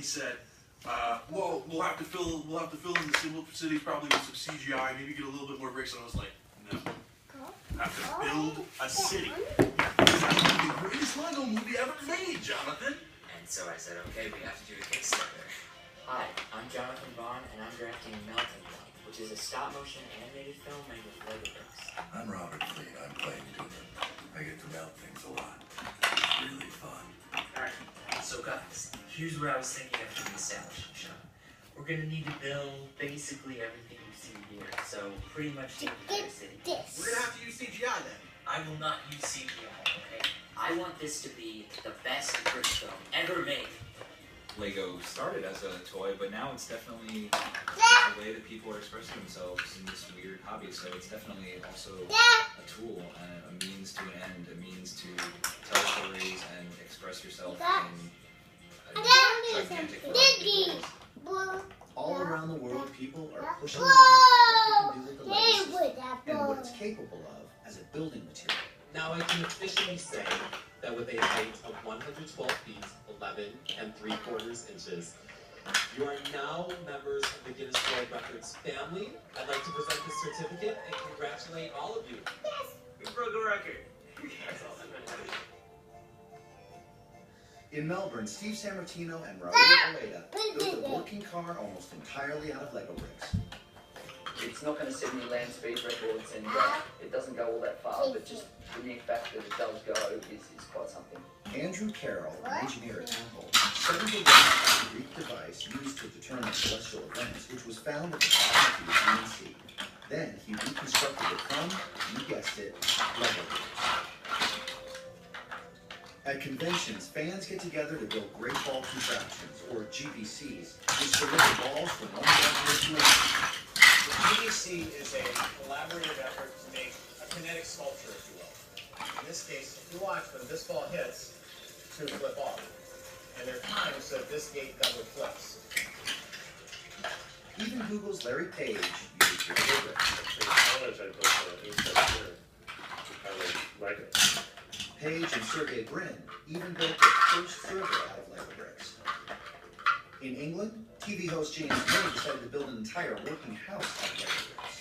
He said, well, we'll have to fill in the cities probably with some CGI, maybe get a little bit more bricks. And I was like, no. I have to build a city. That's the greatest Lego movie ever made, Jonathan. And so I said, okay, we have to do a Kickstarter. Hi, I'm Jonathan Vaughn, and I'm directing Melting Pot, which is a stop-motion animated film made with Lego bricks. I'm Robert Fleet. I'm playing Tuco. I get to melt things a lot. It's really fun. Alright, so guys, here's what I was thinking after the establishing shot. We're gonna need to build basically everything you see here, so pretty much the entire city. We're gonna have to use CGI then. I will not use CGI, okay? I want this to be the best brick film ever made. Lego started as a toy, but now it's definitely a way that people are expressing themselves in this weird hobby. So it's definitely also a tool and a means to an end, a means to tell stories and express yourself in a gigantic variety of ways. All around the world, people are pushing the limits of what they can do with the Lego system and what it's capable of as a building material. Now I can officially say that with a height of 112 feet, 11 3/4 inches, you are now members of the Guinness World Records family. I'd like to present this certificate and congratulate all of you. Yes! We broke a record. That's all that matters. In Melbourne, Steve Sammartino and Raul Aleda built a working car almost entirely out of Lego bricks. It's not going to set any land speed records, and it doesn't go all that far, but just the mere fact that it does go is quite something. Andrew Carroll, an engineer at Apple, studied the a Greek device used to determine celestial events, which was found at the bottom of the Green Sea. Then he reconstructed it from, you guessed it, Lego bricks. At conventions, fans get together to build great ball contraptions, or GBCs, which deliver balls from one level to another. The GBC is a collaborative effort to make a kinetic sculpture, if you will. In this case, if you watch, when this ball hits, two flip off. And there are times that this gate double flips. Even Google's Larry Page used Lego bricks. In college, I built an infrastructure out of Lego. Page and Sergey Brin even built their first server out of Lego bricks. In England, TV host James May decided to build an entire working house out of Lego bricks.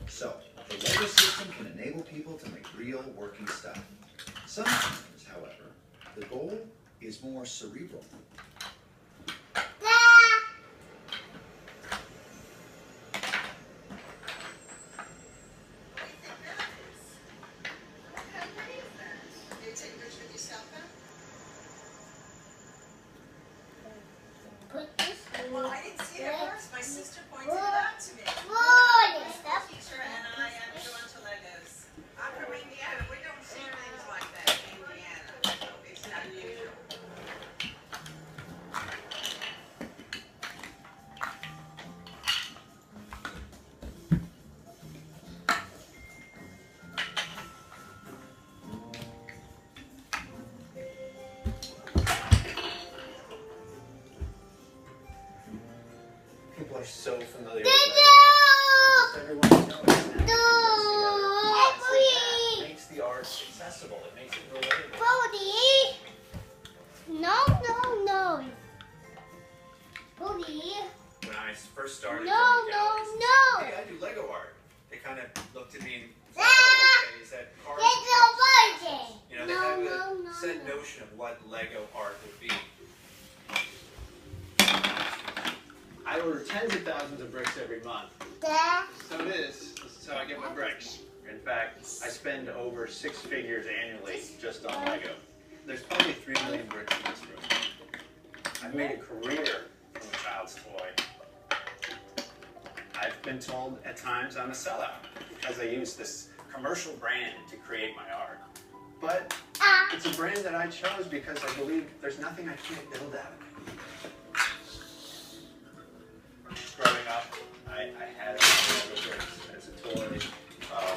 So, the Lego system can enable people to make real working stuff. Sometimes, however, the goal is more cerebral. Well, I didn't see it at first. My sister pointed it out to me. Teacher and I am drawn to Legos. I'm from Indiana. We don't see things like that in Indiana. It's not usual. People are so familiar with Lego. Everyone knows that. It makes the art accessible. It makes it relatable. No. When I first started No. hey, I do Lego art. They kind of looked at me and said, okay, is that art? You know, they have a set notion of what Lego art would be. I order tens of thousands of bricks every month. So this is how I get my bricks. In fact, I spend over 6 figures annually just on Lego. There's probably 3 million bricks in this room. I've made a career from a child's toy. I've been told at times I'm a sellout because I use this commercial brand to create my art. But it's a brand that I chose because I believe there's nothing I can't build out of it. Growing up, I had Lego bricks as a toy.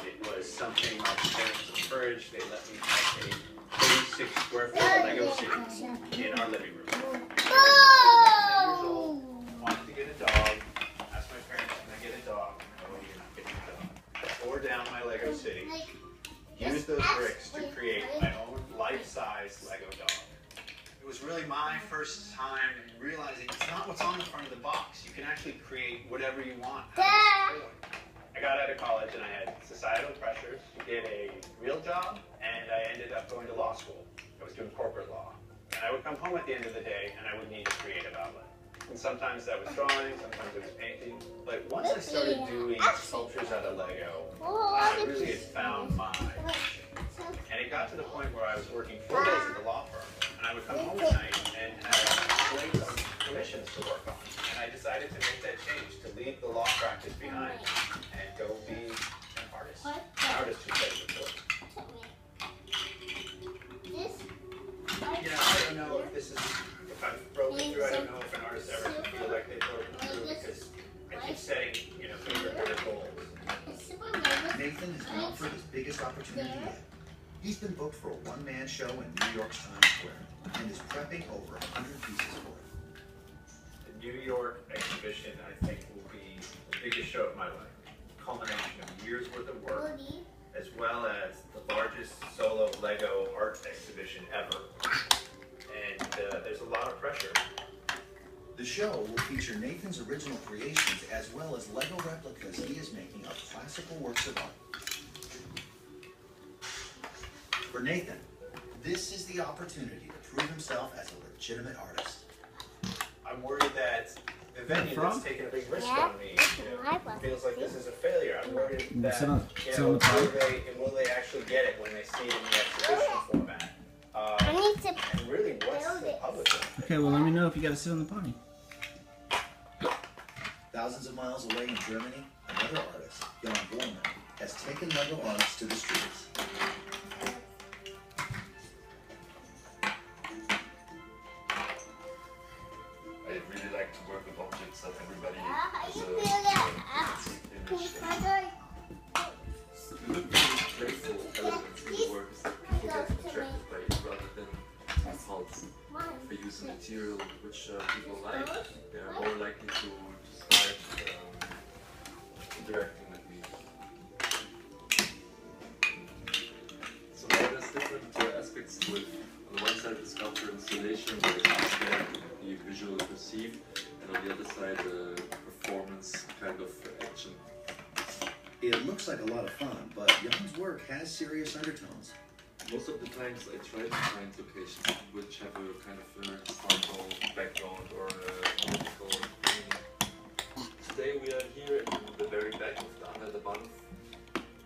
It was something my parents encouraged. They let me have a 36 square foot Lego city in our living room. I wanted to get a dog. Asked my parents, can I get a dog? No, you're not getting a dog. I tore down my Lego city. Used those bricks to create my own life-size Lego dog. It was really my first time realizing it's not what's on the front of the box. You can actually create whatever you want. I got out of college and I had societal pressures to get a real job, and I ended up going to law school. I was doing corporate law. And I would come home at the end of the day and I would need a creative outlet. And sometimes that was drawing, sometimes it was painting. But once I started doing sculptures out of Lego, I really had found my passion. And it got to the point where I was working 4 days at the law firm, and I would come home at night and have slates of commissions to work on. And I decided to make that change, to leave the law practice behind and go be an artist. An artist who plays with toys. Yeah, I don't know if this is, if I've broken through, I don't know if an artist ever can feel like they've broken through, because I keep setting, bigger goals. Nathan is now for his biggest opportunity yet. He's been booked for a one-man show in New York's Times Square and is prepping over 100 pieces for it. The New York exhibition, I think, will be the biggest show of my life. Culmination of years worth of work, as well as the largest solo Lego art exhibition ever. And there's a lot of pressure. The show will feature Nathan's original creations as well as Lego replicas he is making of classical works of art. For Nathan, this is the opportunity to prove himself as a legitimate artist. I'm worried that the venue that's taking a big risk on me feels like this is a failure. I'm worried that, will they actually get it when they see it in the exhibition format? And really, what's the public? Okay, well, let me know if you gotta sit on the potty. Thousands of miles away in Germany, another artist, Jan Bormann, has taken Lego artists to the streets. I really like to work with objects that everybody has a image. The playful element in the work is that people get attracted by it rather than impulse. If I use a material which people like, they are more likely to start interacting with me. So now there's different aspects to it. On the one side, the sculpture installation, where it's there to be visually perceived, and on the other side, the performance kind of action. It looks like a lot of fun, but Jan's work has serious undertones. Most of the times I try to find locations which have a kind of a historical background or a political meaning. Today we are here in the very back of the Anhalter Bahnhof.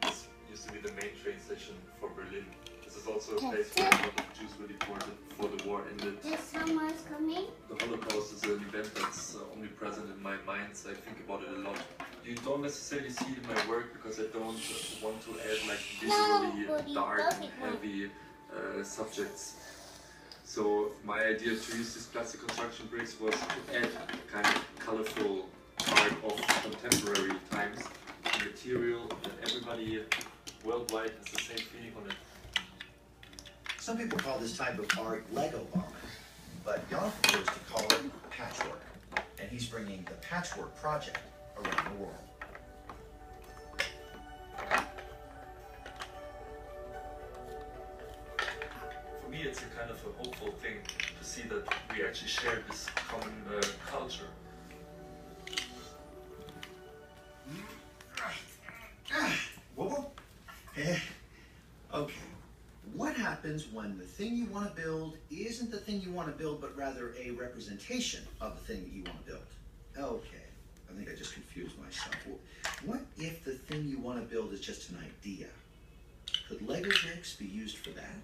This used to be the main train station for Berlin. This is also a place where a lot of Jews were deported before the war ended. Someone's coming? The Holocaust is an event that's omnipresent in my mind, so I think about it a lot. You don't necessarily see it in my work because I don't want to add like visually dark and heavy subjects. So my idea to use these plastic construction bricks was to add a kind of colorful art of contemporary times, a material that everybody worldwide has the same feeling on it. Some people call this type of art Lego bombing, but Jan prefers to call it patchwork, and he's bringing the Patchwork Project around the world. For me, it's a kind of a hopeful thing to see that we actually share this common culture. Whoa. Okay. What happens when the thing you want to build isn't the thing you want to build, but rather a representation of the thing that you want to build? Okay. I think I just confused myself. What if the thing you want to build is just an idea? Could Lego bricks be used for that?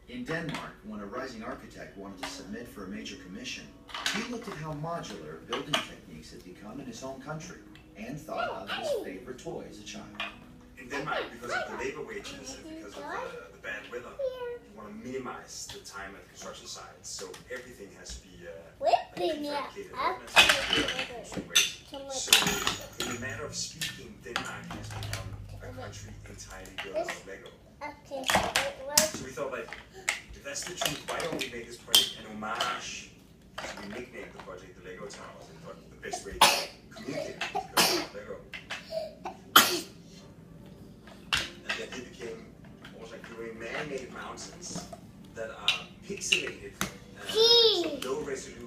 In Denmark, when a rising architect wanted to submit for a major commission, he looked at how modular building techniques had become in his home country and thought of his favorite toy as a child. In Denmark, because of the labor wages and because of the bad weather, you want to minimize the time at construction sites, so everything has to be prefabricated. So, in a matter of speaking, Denmark has become a country entirely built of Lego. So we thought, like, if that's the truth, why don't we make this project an homage? So we nicknamed the project the Lego Towers and thought the best way to communicate with Lego. And then it became almost like doing man-made mountains that are pixelated, so low resolution.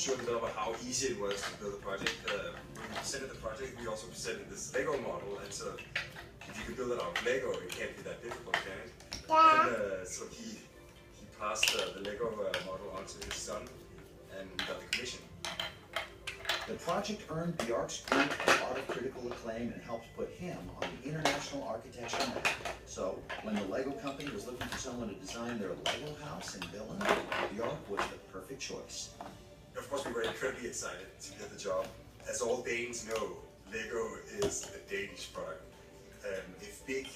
showed developer how easy it was to build a project. When we presented the project, we also presented this Lego model, and so if you can build it out of Lego, it can't be that difficult, can it? And so he passed the Lego model on to his son, and we got the commission. The project earned Bjark's group a lot of critical acclaim and helped put him on the international architecture map. So, when the Lego company was looking for someone to design their Lego house in Billund, Bjark was the perfect choice. Of course, we were incredibly excited to get the job. As all Danes know, Lego is a Danish product. If Big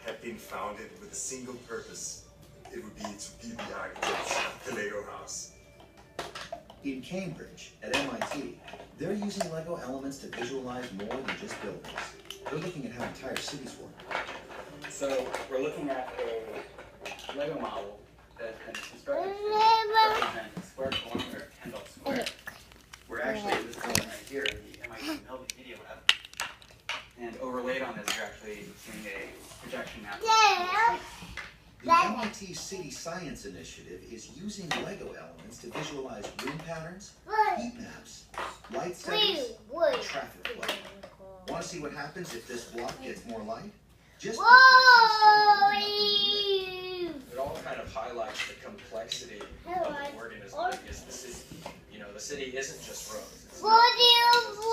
had been founded with a single purpose, it would be to be the architects of the Lego house. In Cambridge, at MIT, they're using Lego elements to visualize more than just buildings. They're looking at how entire cities work. So we're looking at a Lego model that has been constructed to represent a square kilometer of Kendall Square. We're actually in this building right here in the MIT Media Lab. And overlaid on this, you're actually seeing a projection map. The MIT City Science Initiative is using Lego elements to visualize room patterns, heat maps, light studies, and traffic flow. Want to see what happens if this block gets more light? Just It all kind of highlights the complexity of the organism that is the city. You know, the city isn't just roads. It's not just people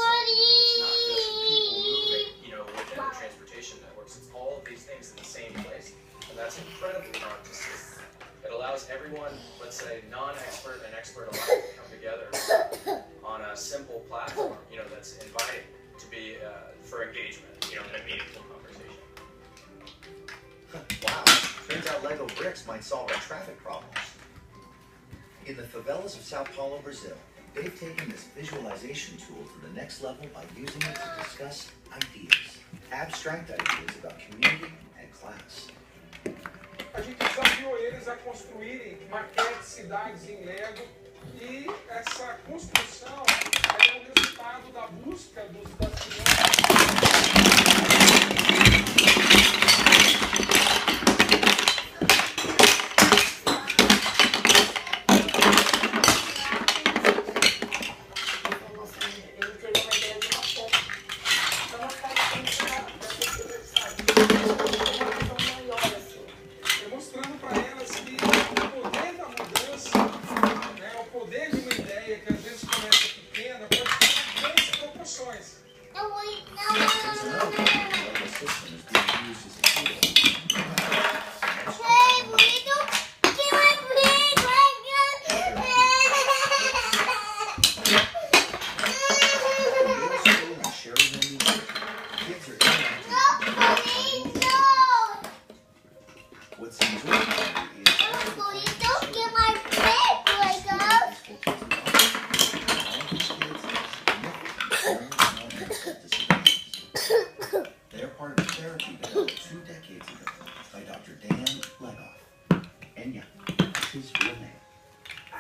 moving, you know, within the transportation networks. It's all of these things in the same place. And that's incredibly hard to see. It allows everyone, let's say non-expert and expert alike, to come together on a simple platform, you know, that's inviting to be for engagement, you know, in a meaningful conversation. Wow, turns out Lego bricks might solve our traffic problems. In the favelas of Sao Paulo, Brazil, they've taken this visualization tool to the next level by using it to discuss ideas. Abstract ideas about community and class. A gente desafiou eles a construírem maquetes de cidades em Lego e essa construção é o resultado da busca das crianças.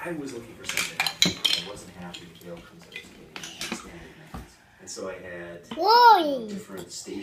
I was looking for something. I wasn't happy with the outcomes I was getting. And so I had different stations.